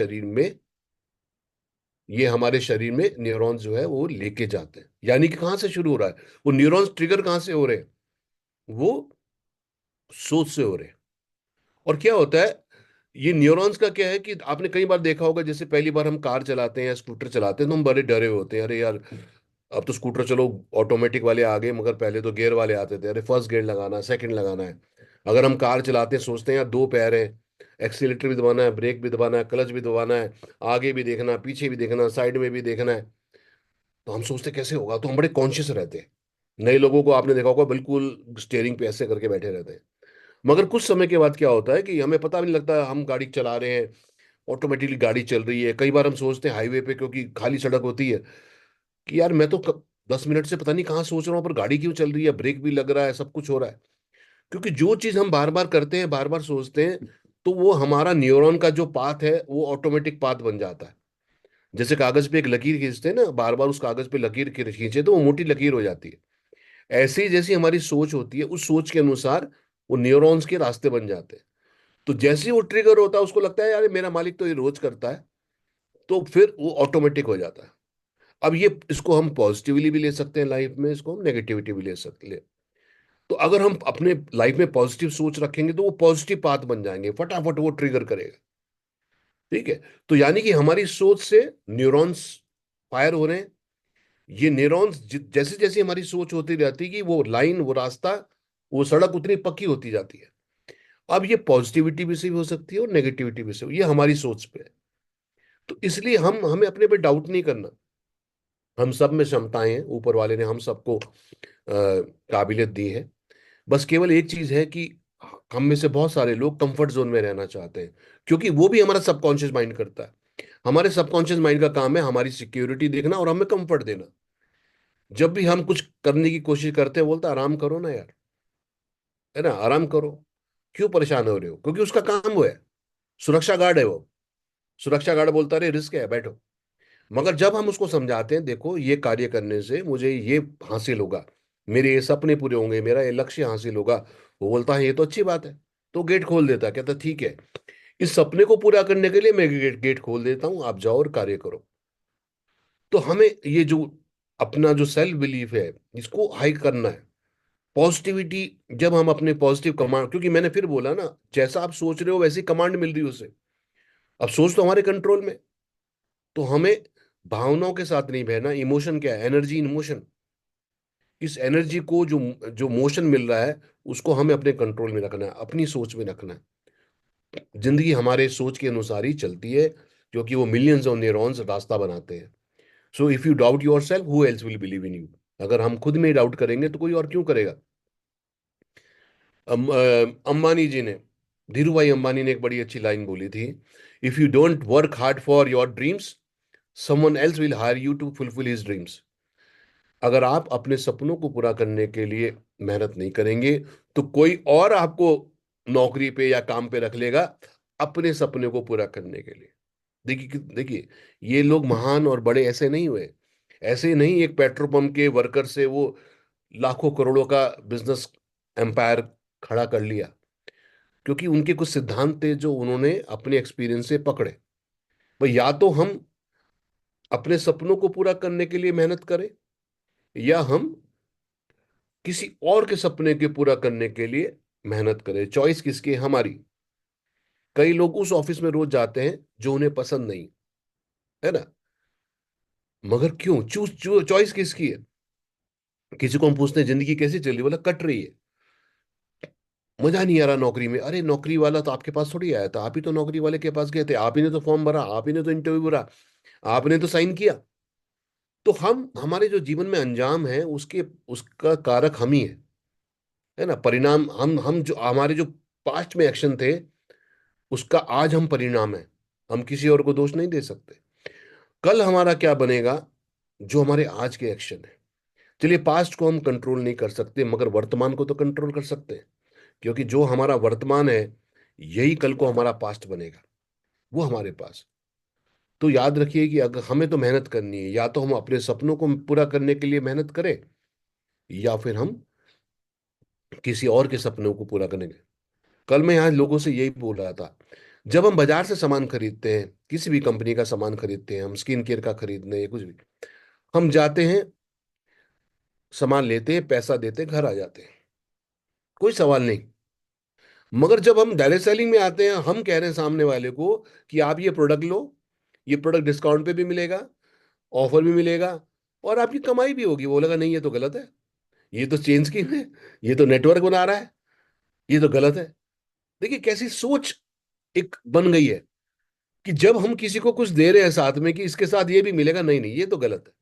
शरीर में, ये हमारे शरीर में न्यूरॉन्स जो है वो लेके जाते हैं। यानी कि कहाँ से शुरू हो रहा है, वो न्यूरॉन्स ट्रिगर कहाँ से हो रहे हैं, वो सोच से हो रहे हैं। और क्या होता है, ये न्यूरॉन्स का क्या है कि आपने कई बार देखा होगा, जैसे पहली बार हम कार चलाते हैं या स्कूटर चलाते हैं तो हम बड़े डरे हुए होते हैं, अरे यार अब तो स्कूटर चलो ऑटोमेटिक वाले आ गए, मगर पहले तो गियर वाले आते थे, अरे फर्स्ट गियर लगाना है, सेकंड लगाना है। अगर हम कार चलाते हैं सोचते हैं यार दो पैर है, एक्सीलेटर भी दबाना है, ब्रेक भी दबाना है, क्लच भी दबाना है, आगे भी देखना, पीछे भी देखना, साइड में भी देखना है, तो हम सोचते कैसे होगा, तो हम बड़े कॉन्शियस रहते हैं। नए लोगों को आपने देखा होगा बिल्कुल स्टेयरिंग पे ऐसे करके बैठे रहते हैं। मगर कुछ समय के बाद क्या होता है कि हमें पता भी नहीं लगता, हम गाड़ी चला रहे हैं, ऑटोमेटिकली गाड़ी चल रही है। कई बार हम सोचते हैं हाईवे पे, क्योंकि खाली सड़क होती है, कि यार मैं तो 10 मिनट से पता नहीं कहाँ सोच रहा हूँ, पर गाड़ी क्यों चल रही है, ब्रेक भी लग रहा है, सब कुछ हो रहा है। क्योंकि जो चीज हम बार बार करते हैं, बार बार सोचते हैं, तो वो हमारा न्यूरॉन का जो पाथ है वो ऑटोमेटिक पाथ बन जाता है। जैसे कागज पे एक लकीर खींचते हैं ना, बार बार उस कागज पे लकीर खींचे तो वो मोटी लकीर हो जाती है। ऐसे ही जैसी हमारी सोच होती है, उस सोच के अनुसार वो न्यूरॉन्स के रास्ते बन जाते हैं। तो जैसे ही वो ट्रिगर होता है, उसको लगता है यार मेरा मालिक तो ये रोज करता है, तो फिर वो ऑटोमेटिक हो जाता है। अब ये इसको हम पॉजिटिवली भी ले सकते हैं लाइफ में, इसको हम नेगेटिविटी भी ले सकते हैं। तो अगर हम अपने लाइफ में पॉजिटिव सोच रखेंगे तो वो पॉजिटिव पाथ बन जाएंगे, फटाफट वो ट्रिगर करेगा। ठीक है। तो यानी कि हमारी सोच से न्यूरॉन्स फायर हो रहे हैं। ये न्यूरॉन्स जैसे जैसे हमारी सोच होती रहती है कि वो लाइन, वो रास्ता, वो सड़क उतनी पक्की होती जाती है। अब ये पॉजिटिविटी भी से भी हो सकती है और नेगेटिविटी भी से, ये हमारी सोच पे है। तो इसलिए हम हमें अपने पे डाउट नहीं करना। हम सब में क्षमताएं हैं, ऊपर वाले ने हम सबको काबिलियत दी है। बस केवल एक चीज है कि हम में से बहुत सारे लोग कंफर्ट जोन में रहना चाहते हैं, क्योंकि वो भी हमारा सबकॉन्शियस माइंड करता है। हमारे सबकॉन्शियस माइंड का काम है हमारी सिक्योरिटी देखना और हमें कंफर्ट देना। जब भी हम कुछ करने की कोशिश करते हैं, बोलता है, आराम करो ना यार, है ना, आराम करो, क्यों परेशान हो रहे हो, क्योंकि उसका काम वो है, सुरक्षा गार्ड है वो। सुरक्षा गार्ड बोलता है रिस्क है, बैठो। मगर जब हम उसको समझाते हैं, देखो ये कार्य करने से मुझे ये हासिल होगा, मेरे ये सपने पूरे होंगे, मेरा ये लक्ष्य हासिल होगा, वो बोलता है ये तो अच्छी बात है। तो गेट खोल देता है, कहता है ठीक है, इस सपने को पूरा करने के लिए मैं गेट खोल देता हूं, आप जाओ और कार्य करो। तो हमें ये जो अपना जो सेल्फ बिलीफ है, इसको हाई करना है। पॉजिटिविटी, जब हम अपने पॉजिटिव कमांड, क्योंकि मैंने फिर बोला ना, जैसा आप सोच रहे हो वैसी कमांड मिल रही है उसे। अब सोच तो हमारे कंट्रोल में, तो हमें भावनाओं के साथ नहीं बहना। इमोशन क्या है, एनर्जी इन मोशन। इस एनर्जी को जो जो मोशन मिल रहा है, उसको हमें अपने कंट्रोल में रखना है, अपनी सोच में रखना है। जिंदगी हमारे सोच के अनुसार ही चलती है, क्योंकि वो मिलियंस ऑफ न्यूरॉन्स रास्ता बनाते हैं। So if you doubt your self, who else will believe in you. अगर हम खुद में ही डाउट करेंगे तो कोई और क्यों करेगा। अंबानी जी ने, धीरू भाई अंबानी ने एक बड़ी अच्छी लाइन बोली थी, if you don't work hard for your dreams, someone else will hire you to fulfil his dreams. अगर आप अपने सपनों को पूरा करने के लिए मेहनत नहीं करेंगे, तो कोई और आपको नौकरी पे या काम पे रख लेगा अपने सपने को पूरा करने के लिए। देखिए देखिए, ये लोग महान और बड़े ऐसे नहीं हुए। ऐसे नहीं एक पेट्रोल पंप के वर्कर से वो लाखों करोड़ों का बिजनेस एम्पायर खड़ा कर लिया, क्योंकि उनके कुछ सिद्धांत थे जो उन्होंने अपने एक्सपीरियंस से पकड़े। भाई या तो हम अपने सपनों को पूरा करने के लिए मेहनत करें, या हम किसी और के सपने के पूरा करने के लिए मेहनत करें। चॉइस किसकी है, हमारी। कई लोग उस ऑफिस में रोज जाते हैं जो उन्हें पसंद नहीं, है ना, मगर क्यों, चूज चॉइस किसकी है। किसी को हम पूछते हैं जिंदगी कैसी चल रही, बोला कट रही है, मजा नहीं आ रहा नौकरी में। अरे नौकरी वाला तो आपके पास थोड़ी आया था, आप ही तो नौकरी वाले के पास गए थे, आप ही ने तो फॉर्म भरा, आप ही ने तो इंटरव्यू भरा, आपने तो साइन किया। तो हम हमारे जो जीवन में अंजाम है उसके, उसका कारक हम ही है ना, परिणाम हम जो हमारे जो पास्ट में एक्शन थे, उसका आज हम परिणाम है। हम किसी और को दोष नहीं दे सकते। कल हमारा क्या बनेगा, जो हमारे आज के एक्शन है। चलिए पास्ट को हम कंट्रोल नहीं कर सकते, मगर वर्तमान को तो कंट्रोल कर सकते हैं, क्योंकि जो हमारा वर्तमान है, यही कल को हमारा पास्ट बनेगा, वो हमारे पास। तो याद रखिए कि अगर हमें तो मेहनत करनी है, या तो हम अपने सपनों को पूरा करने के लिए मेहनत करें, या फिर हम किसी और के सपनों को पूरा करेंगे। कल मैं यहाँ लोगों से यही बोल रहा था, जब हम बाजार से सामान खरीदते हैं, किसी भी कंपनी का सामान खरीदते हैं, हम स्किन केयर का खरीदने या कुछ भी, हम जाते हैं, सामान लेते हैं, पैसा देते हैं, घर आ जाते हैं, कोई सवाल नहीं। मगर जब हम डायरेक्ट सेलिंग में आते हैं, हम कह रहे हैं सामने वाले को कि आप ये प्रोडक्ट लो, ये प्रोडक्ट डिस्काउंट पे भी मिलेगा, ऑफर भी मिलेगा, और आपकी कमाई भी होगी। वो बोलेगा नहीं, ये तो गलत है, ये तो चेन स्कीम है, ये तो नेटवर्क बना रहा है, ये तो गलत है। देखिए कैसी सोच एक बन गई है कि जब हम किसी को कुछ दे रहे हैं साथ में कि इसके साथ ये भी मिलेगा, नहीं नहीं, ये तो गलत है।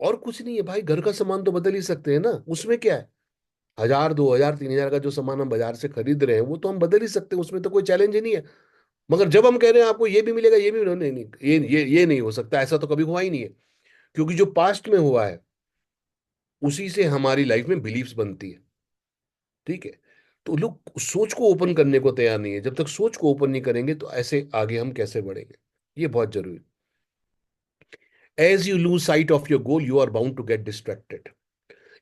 और कुछ नहीं है भाई, घर का सामान तो बदल ही सकते हैं ना, उसमें क्या है। 1,000, 2,000, 3,000 का जो सामान हम बाजार से खरीद रहे हैं वो तो हम बदल ही सकते हैं, उसमें तो कोई चैलेंज ही नहीं है। मगर जब हम कह रहे हैं आपको ये भी मिलेगा, ये भी मिलेगा, नहीं नहीं, ये नहीं हो सकता, ऐसा तो कभी हुआ ही नहीं है। क्योंकि जो पास्ट में हुआ है उसी से हमारी लाइफ में बिलीव्स बनती है। ठीक है। तो लोग सोच को ओपन करने को तैयार नहीं है। जब तक सोच को ओपन नहीं करेंगे तो ऐसे आगे हम कैसे बढ़ेंगे, ये बहुत जरूरी। As you lose sight of your goal, you are bound to get distracted.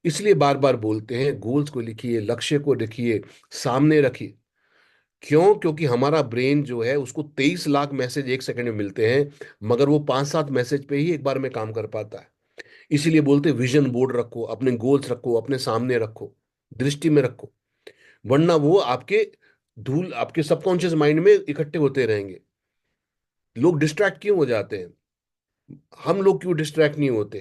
इसलिए बार बार बोलते हैं, गोल्स को लिखिए, लक्ष्य को लिखिए, सामने रखिए। क्यों? क्योंकि हमारा ब्रेन जो है उसको 23 लाख मैसेज एक सेकंड में मिलते हैं, मगर वो 5-7 मैसेज पे ही एक बार में काम कर पाता है। इसीलिए बोलते हैं विजन बोर्ड रखो, अपने गोल्स रखो, अपने सामने रखो, दृष्टि में रखो। वरना वो आपके धूल आपके सबकॉन्शियस माइंड में इकट्ठे होते रहेंगे। लोग डिस्ट्रैक्ट क्यों हो जाते हैं? हम लोग क्यों डिस्ट्रैक्ट नहीं होते?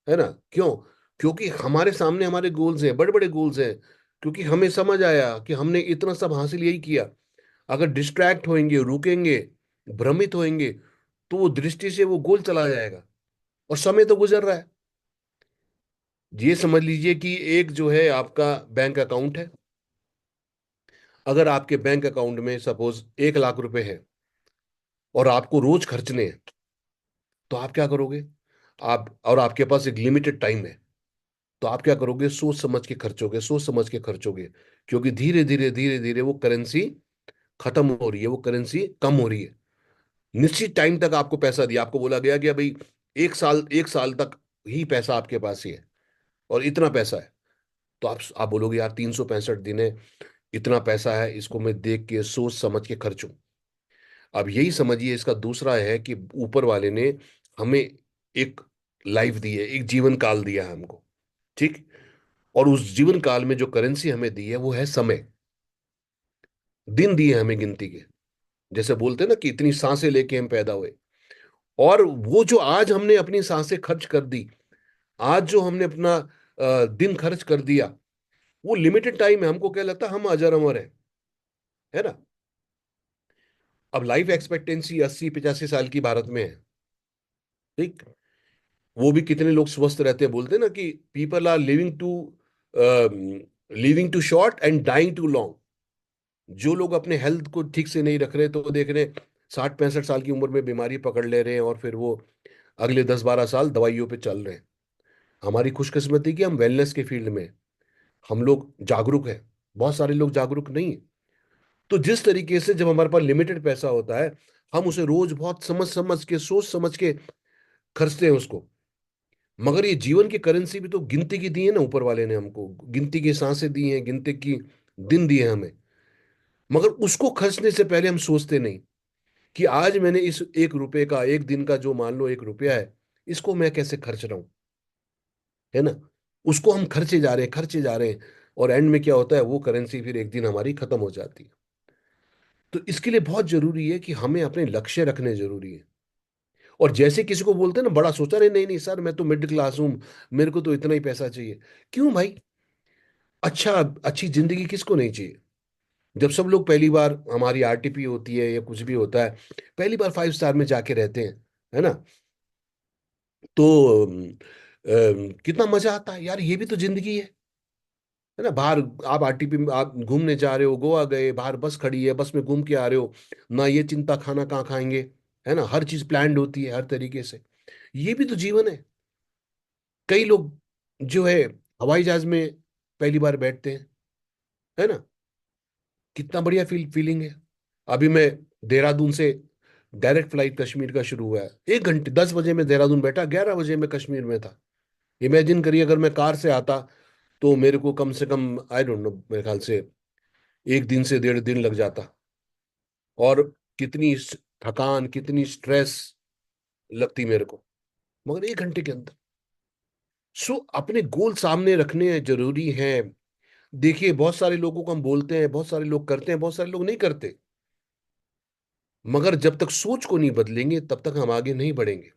है ना, क्यों? क्योंकि हमारे सामने हमारे गोल्स हैं, बड़े बड़े गोल्स हैं। क्योंकि हमें समझ आया कि हमने इतना सब हासिल यही किया। अगर डिस्ट्रैक्ट होएंगे, रुकेंगे, भ्रमित होएंगे, तो वो दृष्टि से वो गोल चला जाएगा, और समय तो गुजर रहा है। ये समझ लीजिए कि एक जो है आपका बैंक अकाउंट है। अगर आपके बैंक अकाउंट में सपोज 1 लाख रुपए है और आपको रोज खर्चने हैं, तो आप क्या करोगे? आप और आपके पास एक लिमिटेड टाइम है, तो आप क्या करोगे? सोच समझ के खर्चोगे, सोच समझ के खर्चोगे। क्योंकि धीरे धीरे वो करेंसी खत्म हो रही है, वो करेंसी कम हो रही है। निश्चित टाइम तक आपको पैसा दिया, आपको बोला गया कि भाई 1 साल तक ही पैसा आपके पास ही है, और इतना पैसा है। तो आप बोलोगे यार 365 दिन है, इतना पैसा है, इसको मैं देख के सोच समझ के खर्चूं। अब यही समझिए, इसका दूसरा है कि ऊपर वाले ने हमें एक लाइफ दी है, एक जीवन काल दिया है हमको। ठीक। और उस जीवन काल में जो करेंसी हमें दी है वो है समय। दिन दिए हमें गिनती के। जैसे बोलते हैं ना कि इतनी सांसें लेके हम पैदा हुए, और वो जो आज हमने अपनी सांसें खर्च कर दी, आज जो हमने अपना दिन खर्च कर दिया, वो लिमिटेड टाइम है। हमको क्या लगता है हम अजर अमर है ना। अब लाइफ एक्सपेक्टेंसी 80-85 साल की भारत में है। ठीक। वो भी कितने लोग स्वस्थ रहते हैं, बोलते हैं ना कि people are living too short and dying too long. जो लोग अपने हेल्थ को ठीक से नहीं रख रहे, तो वो देख रहे हैं 60-65 साल की उम्र में बीमारी पकड़ ले रहे हैं, और फिर वो अगले 10-12 साल दवाइयों पे चल रहे हैं। हमारी खुशकिस्मती कि हम वेलनेस के फील्ड में, हम लोग जागरूक हैं। बहुत सारे लोग जागरूक नहीं है। तो जिस तरीके से जब हमारे पास लिमिटेड पैसा होता है, हम उसे रोज बहुत समझ समझ के, सोच समझ के खर्चते हैं उसको। मगर ये जीवन की करेंसी भी तो गिनती की दी है ना ऊपर वाले ने हमको, गिनती की सांसें दी हैं, गिनती की दिन दिए हैं हमें। मगर उसको खर्चने से पहले हम सोचते नहीं कि आज मैंने इस 1 रुपए का, एक दिन का जो मान लो 1 रुपया है, इसको मैं कैसे खर्च रहा हूं। है ना। उसको हम खर्चे जा रहे हैं, खर्चे जा रहे हैं, और एंड में क्या होता है, वो करेंसी फिर एक दिन हमारी खत्म हो जाती है। तो इसके लिए बहुत जरूरी है कि हमें अपने लक्ष्य रखने जरूरी है। और जैसे किसी को बोलते हैं ना बड़ा सोचा, रहे नहीं नहीं सर, मैं तो मिडिल क्लास हूं, मेरे को तो इतना ही पैसा चाहिए। क्यों भाई? अच्छा, अच्छी जिंदगी किसको नहीं चाहिए? जब सब लोग पहली बार, हमारी आरटीपी होती है या कुछ भी होता है, पहली बार 5 स्टार में जाके रहते हैं, है ना, तो कितना मजा आता है यार, ये भी तो जिंदगी है ना। बाहर आप आरटीपी में आप घूमने जा रहे हो, गोवा गए, बाहर बस खड़ी है, बस में घूम के आ रहे हो, ना ये चिंता खाना कहाँ खाएंगे। है ना, हर चीज प्लान्ड होती है हर तरीके से। ये भी तो जीवन है। कई लोग जो है हवाई जहाज में पहली बार बैठते हैं, है ना, कितना बढ़िया फीलिंग है। अभी मैं देहरादून से डायरेक्ट फ्लाइट कश्मीर का शुरू हुआ है, 1 घंटे, 10 बजे मैं देहरादून बैठा, 11 बजे मैं कश्मीर में था। इमेजिन करिए अगर मैं कार से आता, तो मेरे को कम से कम, आई डोंट नो, मेरे ख्याल से 1 दिन से 1.5 दिन लग जाता। और कितनी थकान, कितनी स्ट्रेस लगती मेरे को, मगर 1 घंटे के अंदर। सो अपने गोल सामने रखने जरूरी हैं। देखिए, बहुत सारे लोगों को हम बोलते हैं, बहुत सारे लोग करते हैं, बहुत सारे लोग नहीं करते, मगर जब तक सोच को नहीं बदलेंगे तब तक हम आगे नहीं बढ़ेंगे।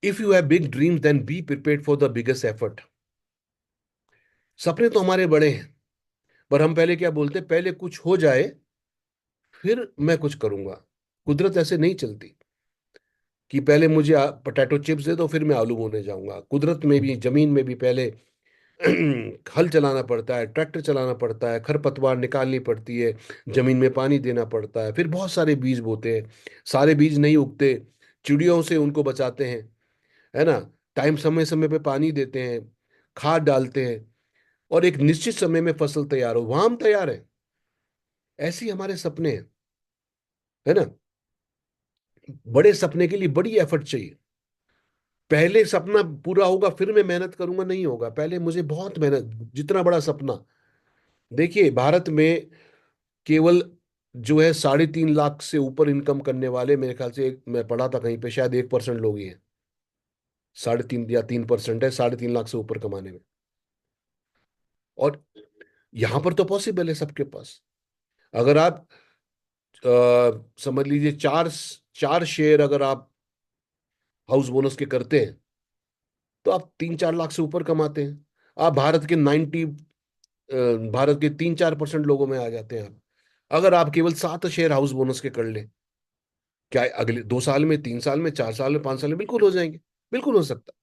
If you have big dreams then be prepared for the biggest effort. सपने तो हमारे बड़े हैं, पर हम पहले क्या बोलते हैं, पहले कुछ हो जाए फिर मैं कुछ करूंगा। कुदरत ऐसे नहीं चलती कि पहले मुझे पोटैटो चिप्स दे दो फिर मैं आलू बोने जाऊंगा। कुदरत में भी, जमीन में भी पहले हल चलाना पड़ता है, ट्रैक्टर चलाना पड़ता है, खरपतवार निकालनी पड़ती है, जमीन में पानी देना पड़ता है, फिर बहुत सारे बीज बोते हैं। सारे बीज नहीं उगते, चिड़ियों से उनको बचाते हैं, है ना। टाइम, समय समय पे पानी देते हैं, खाद डालते हैं, और एक निश्चित समय में फसल तैयार हो, वहां हम तैयार हैं। ऐसे ही हमारे सपने हैं, है ना। बड़े सपने के लिए बड़ी एफर्ट चाहिए। पहले सपना पूरा होगा फिर मैं मेहनत करूंगा, नहीं होगा। पहले मुझे बहुत मेहनत, जितना बड़ा सपना। देखिए, भारत में केवल जो है 3.5 लाख से ऊपर इनकम करने वाले, मेरे ख्याल से मैं पढ़ा था कहीं पे, शायद 1% लोग ही हैं। 3.5 या 3% है 3.5 लाख से ऊपर कमाने में। और यहां पर तो पॉसिबल है सबके पास। अगर आप समझ लीजिए, चार चार शेयर अगर आप हाउस बोनस के करते हैं तो आप 3-4 लाख से ऊपर कमाते हैं। आप भारत के 3-4% लोगों में आ जाते हैं आप। अगर आप केवल 7 शेयर हाउस बोनस के कर लें, क्या अगले 2 साल में, 3 साल में, 4 साल में, 5 साल में बिल्कुल हो जाएंगे। बिल्कुल हो सकता।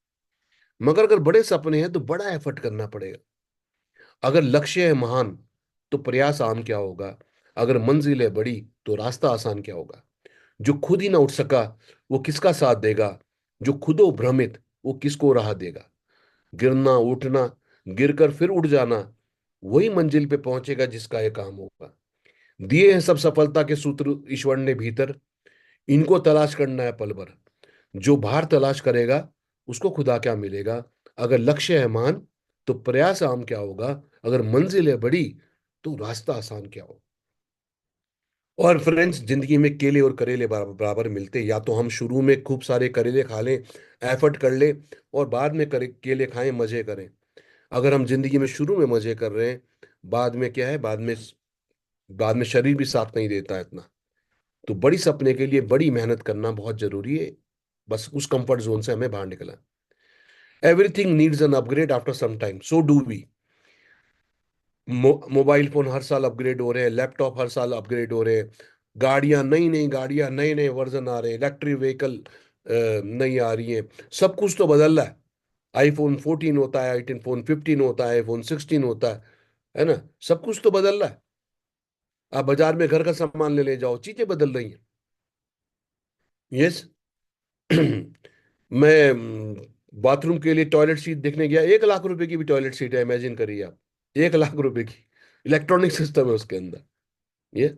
मगर अगर बड़े सपने हैं तो बड़ा एफर्ट करना पड़ेगा। अगर लक्ष्य है महान तो प्रयास आम क्या होगा। अगर मंजिल है बड़ी तो रास्ता आसान क्या होगा। जो खुद ही ना उठ सका वो किसका साथ देगा। जो खुदो भ्रमित वो किसको राह देगा। गिरना उठना, गिरकर फिर उठ जाना, वही मंजिल पे पहुंचेगा जिसका ये काम होगा। दिए हैं सब सफलता के सूत्र ईश्वर ने भीतर, इनको तलाश करना है पल भर। जो बाहर तलाश करेगा उसको खुदा क्या मिलेगा। अगर लक्ष्य है मान तो प्रयास आम क्या होगा। अगर मंजिल है बड़ी तो रास्ता आसान क्या होगा। और फ्रेंड्स, जिंदगी में केले और करेले बराबर बराबर मिलते हैं। या तो हम शुरू में खूब सारे करेले खा लें, एफर्ट कर लें, और बाद में केले खाएं, मजे करें। अगर हम जिंदगी में शुरू में मजे कर रहे हैं, बाद में क्या है, बाद में शरीर भी साथ नहीं देता है इतना। तो बड़ी सपने के लिए बड़ी मेहनत करना बहुत जरूरी है। बस उस कंफर्ट जोन से हमें बाहर निकलना। Everything needs an upgrade after some time, so do we. Mobile phone हर साल अपग्रेड हो रहे हैं, लैपटॉप हर साल अपग्रेड हो रहे हैं, गाड़ियां, नई नई गाड़ियां, नए नए वर्जन आ रहे हैं, इलेक्ट्रिक व्हीकल नई आ रही हैं। सब कुछ तो बदल रहा है। आईफोन 14 होता है, आईफोन 15 होता है, आईफोन 16 होता है ना। सब कुछ तो बदल रहा है। आप बाजार में घर का सामान ले ले जाओ, चीजें बदल रही हैं। यस। मैं बाथरूम के लिए टॉयलेट सीट देखने गया, 1 लाख रुपए की भी टॉयलेट सीट है, इमेजिन करिए आप। 1 लाख रुपए की इलेक्ट्रॉनिक सिस्टम है उसके अंदर। ये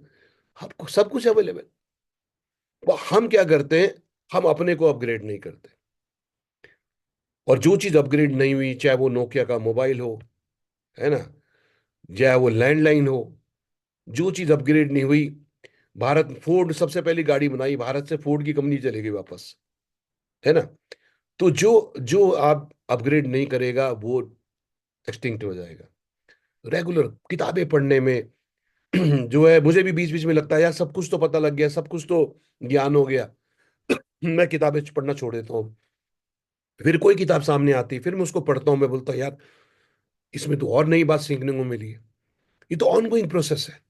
आपको सब कुछ अवेलेबल। हम क्या करते हैं, हम अपने को अपग्रेड नहीं करते। और जो चीज अपग्रेड नहीं हुई, चाहे वो नोकिया का मोबाइल हो, है ना, चाहे वो लैंडलाइन हो, जो चीज अपग्रेड नहीं हुई, भारत, फोर्ड सबसे पहली गाड़ी बनाई, भारत से फोर्ड की कंपनी चलेगी वापस, है ना। तो जो जो आप अपग्रेड नहीं करेगा वो एक्सटिंक्ट हो जाएगा। रेगुलर किताबें पढ़ने में जो है, मुझे भी बीच बीच में लगता है यार सब कुछ तो पता लग गया, सब कुछ तो ज्ञान हो गया, मैं किताबें पढ़ना छोड़ देता हूँ। फिर कोई किताब सामने आती, फिर मैं उसको पढ़ता हूँ, मैं बोलता हूँ यार इसमें तो और नई बात सीखने को मिली है। ये तो ऑनगोइंग प्रोसेस है।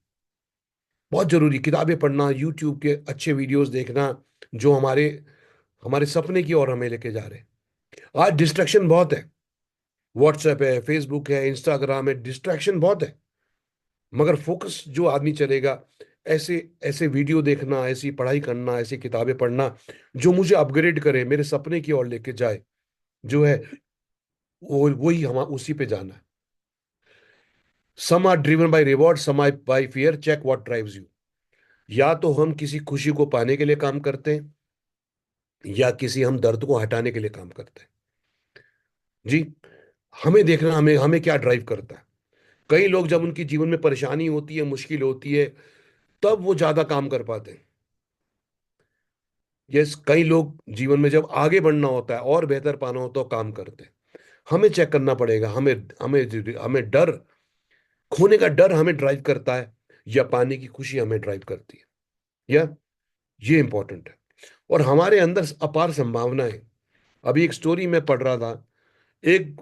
बहुत जरूरी किताबें पढ़ना, यूट्यूब के अच्छे वीडियोस देखना, जो हमारे हमारे सपने की ओर हमें लेके जा रहे हैं। आज डिस्ट्रैक्शन बहुत है, व्हाट्सएप है, फेसबुक है, इंस्टाग्राम है, डिस्ट्रैक्शन बहुत है। मगर फोकस जो आदमी चलेगा, ऐसे ऐसे वीडियो देखना, ऐसी पढ़ाई करना, ऐसी किताबें पढ़ना जो मुझे अपग्रेड करे, मेरे सपने की ओर लेके जाए, जो है वो वही हम उसी पे जाना है। Some are driven by reward, some are by fear, check what drives you. या तो हम किसी खुशी को पाने के लिए काम करते हैं, या किसी हम दर्द को हटाने के लिए काम करते हैं। जी, हमें देखना, हमें हमें क्या ड्राइव करता है। कई लोग जब उनकी जीवन में परेशानी होती है, मुश्किल होती है, तब वो ज्यादा काम कर पाते हैं। यस, कई लोग जीवन में जब आगे बढ़ना होता है और बेहतर पाना होता है तो काम करते हैं। हमें चेक करना पड़ेगा, हमें हमें हमें डर, खोने का डर हमें ड्राइव करता है, या पाने की खुशी हमें ड्राइव करती है, या ये इंपॉर्टेंट है। और हमारे अंदर अपार संभावनाएं। अभी एक स्टोरी में पढ़ रहा था। एक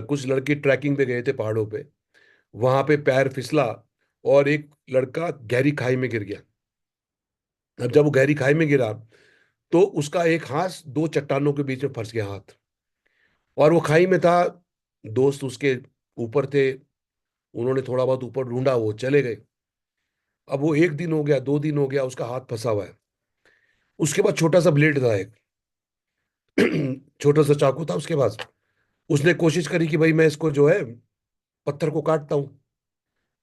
कुछ लड़के ट्रैकिंग पे गए थे पहाड़ों पे। वहां पे पैर फिसला और एक लड़का गहरी खाई में गिर गया। अब जब वो गहरी खाई में गिरा, तो उसका एक हाथ दो चट्टानों के बीच में फंस गया, हाथ। और वो खाई में था, दोस्त उसके ऊपर थे, उन्होंने थोड़ा बहुत ऊपर ढूंढा, वो चले गए। अब वो एक दिन हो गया, दो दिन हो गया, उसका हाथ फंसा हुआ है। उसके बाद छोटा सा ब्लेड था एक, छोटा सा चाकू था उसके पास। उसने कोशिश करी कि भाई मैं इसको जो है पत्थर को काटता हूँ।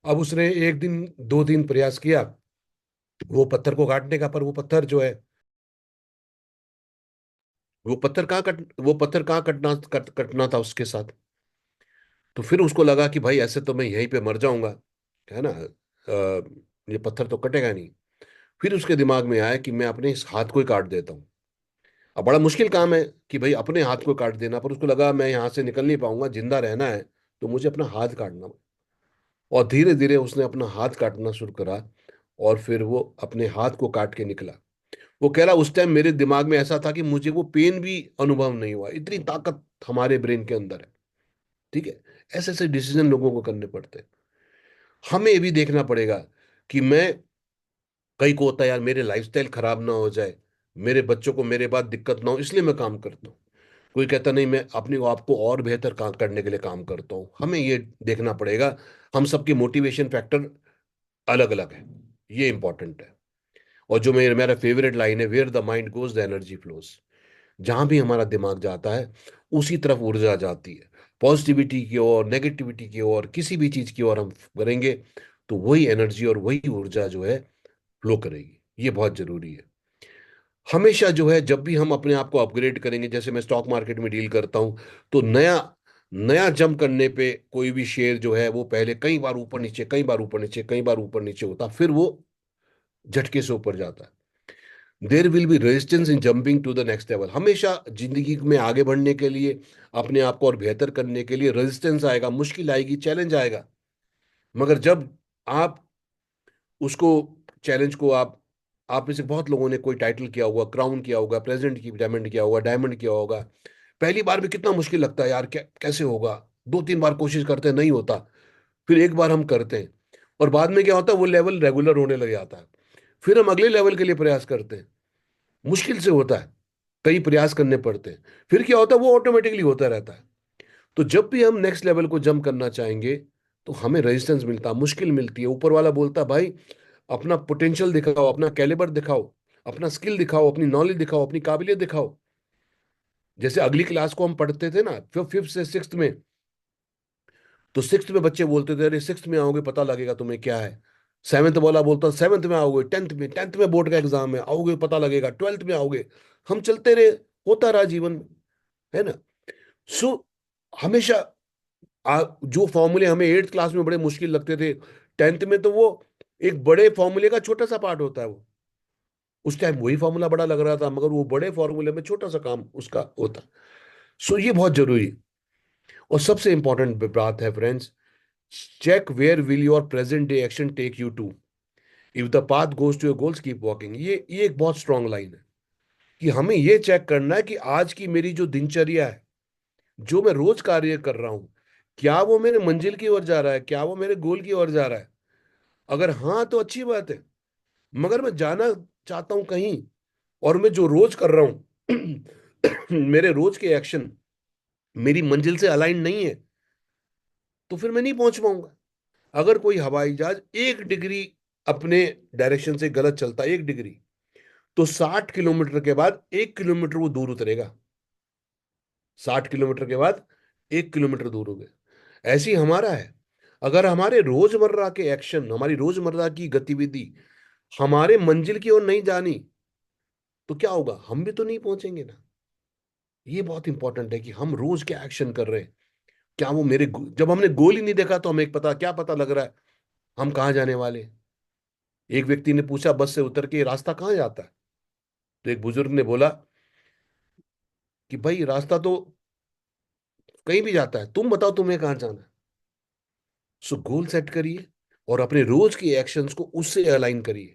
अब उसने एक दिन दो दिन प्रयास किया वो पत्थर को काटने का, पर वो पत्थर जो है, वो पत्थर कहाँ कटना था उसके साथ। तो फिर उसको लगा कि भाई ऐसे तो मैं यहीं पे मर जाऊंगा, है ना, ये पत्थर तो कटेगा नहीं। फिर उसके दिमाग में आया कि मैं अपने इस हाथ को ही काट देता हूँ। अब बड़ा मुश्किल काम है कि भाई अपने हाथ को काट देना, पर उसको लगा मैं यहाँ से निकल नहीं पाऊंगा, जिंदा रहना है तो मुझे अपना हाथ काटना। और धीरे धीरे उसने अपना हाथ काटना शुरू करा, और फिर वो अपने हाथ को काट के निकला। वो कह रहा उस टाइम मेरे दिमाग में ऐसा था कि मुझे वो पेन भी अनुभव नहीं हुआ, इतनी ताकत हमारे ब्रेन के अंदर है। ठीक है, ऐसे ऐसे डिसीजन लोगों को करने पड़ते हैं। हमें ये भी देखना पड़ेगा कि मैं, कई को होता है यार मेरे लाइफस्टाइल खराब ना हो जाए, मेरे बच्चों को मेरे बाद दिक्कत ना हो, इसलिए मैं काम करता हूँ। कोई कहता नहीं, मैं अपने आप को और बेहतर काम करने के लिए काम करता हूँ। हमें ये देखना पड़ेगा, हम सबके मोटिवेशन फैक्टर अलग अलग है, ये इंपॉर्टेंट है। और जो मेरा फेवरेट लाइन है, where the mind goes the energy flows. जहां भी हमारा दिमाग जाता है उसी तरफ ऊर्जा जाती है। पॉजिटिविटी की ओर, नेगेटिविटी की ओर, किसी भी चीज की ओर हम करेंगे तो वही एनर्जी और वही ऊर्जा जो है फ्लो करेगी। ये बहुत जरूरी है। हमेशा जो है जब भी हम अपने आप को अपग्रेड करेंगे, जैसे मैं स्टॉक मार्केट में डील करता हूं, तो नया नया जंप करने पे कोई भी शेयर जो है वो पहले कई बार ऊपर नीचे, कई बार ऊपर नीचे, कई बार ऊपर नीचे होता, फिर वो झटके से ऊपर जाता है। There will be resistance in jumping to the next level. हमेशा जिंदगी में आगे बढ़ने के लिए, अपने आप को और बेहतर करने के लिए रेजिस्टेंस आएगा, मुश्किल आएगी, चैलेंज आएगा। मगर जब आप उसको, चैलेंज को आप में से बहुत लोगों ने कोई टाइटल किया होगा, क्राउन किया होगा, प्रेसिडेंट की डायमंड किया होगा, डायमंड किया होगा। पहली बार में कितना मुश्किल लगता है यार, कैसे होगा। दो तीन बार कोशिश करते हैं, नहीं होता। फिर एक बार हम करते हैं, और बाद में क्या होता है, वो लेवल रेगुलर होने लग जाता है। फिर हम अगले लेवल के लिए प्रयास करते हैं। मुश्किल से होता है, कई प्रयास करने पड़ते हैं। फिर क्या होता है, वो ऑटोमेटिकली होता रहता है। तो जब भी हम नेक्स्ट लेवल को जंप करना चाहेंगे, तो हमें रेजिस्टेंस मिलता, मुश्किल मिलती है। ऊपर वाला बोलता भाई अपना पोटेंशियल दिखाओ, अपना कैलिबर दिखाओ, अपना स्किल दिखाओ, अपनी नॉलेज दिखाओ, अपनी काबिलियत दिखाओ। जैसे अगली क्लास को हम पढ़ते थे ना, फिफ्थ से सिक्स्थ में, तो सिक्स्थ में बच्चे बोलते थे अरे सिक्स्थ में आओगे पता लगेगा तुम्हें क्या है। सेवन्थ वाला बोलता सेवन्थ में आओगे, टेंथ में बोर्ड का एग्जाम है, आओगे पता लगेगा, ट्वेल्थ में आओगे। हम चलते रहे, होता रहा जीवन में, है ना। सो हमेशा जो फॉर्मूले हमें एट्थ क्लास में बड़े मुश्किल लगते थे, टेंथ में तो वो एक बड़े फॉर्मूले का छोटा सा पार्ट होता है वो। उस टाइम वही फॉर्मूला बड़ा लग रहा था, मगर वो बड़े फॉर्मूले में छोटा सा काम उसका होता। सो ये बहुत जरूरी है। और सबसे इंपॉर्टेंट बात है friends, check where will your present day action take you to. If the path goes to your goals keep walking. ये एक बहुत स्ट्रांग लाइन है कि हमें ये चेक करना है कि आज की मेरी जो दिनचर्या है, जो मैं रोज कार्य कर रहा हूं, क्या वो मेरे मंजिल की ओर जा रहा है, क्या वो मेरे गोल की ओर जा रहा है। अगर हाँ तो अच्छी बात है। मगर मैं जाना चाहता हूं कहीं, और मैं जो रोज कर रहा हूं मेरे रोज के एक्शन मेरी मंजिल से अलाइन नहीं है, तो फिर मैं नहीं पहुंच पाऊंगा। अगर कोई हवाई जहाज 1 डिग्री अपने डायरेक्शन से गलत चलता, 1 डिग्री, तो 60 किलोमीटर के बाद 1 किलोमीटर वो दूर उतरेगा। 60 किलोमीटर के बाद 1 किलोमीटर दूर हो गए। ऐसे ही हमारा है। अगर हमारे रोजमर्रा के एक्शन, हमारी रोजमर्रा की गतिविधि हमारे मंजिल की ओर नहीं जानी, तो क्या होगा, हम भी तो नहीं पहुंचेंगे ना। ये बहुत इंपॉर्टेंट है कि हम रोज क्या एक्शन कर रहे हैं, क्या वो जब हमने गोल ही नहीं देखा तो हमें पता क्या पता लग रहा है हम कहाँ जाने वाले हैं? एक व्यक्ति ने पूछा बस से उतर के, रास्ता कहाँ जाता है? तो एक बुजुर्ग ने बोला कि भाई रास्ता तो कहीं भी जाता है, तुम बताओ तुम्हें कहाँ जाना है। सो गोल सेट करिए और अपने रोज के एक्शंस को उससे अलाइन करिए,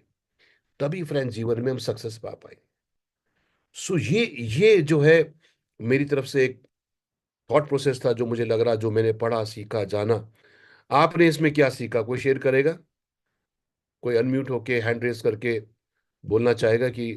तभी फ्रेंड जीवन में हम सक्सेस पा पाएंगे। सो ये जो है मेरी तरफ से एक थॉट प्रोसेस था, जो मुझे लग रहा, जो मैंने पढ़ा सीखा जाना। आपने इसमें क्या सीखा, कोई शेयर करेगा? कोई अनम्यूट होके हैंड रेस करके बोलना चाहेगा कि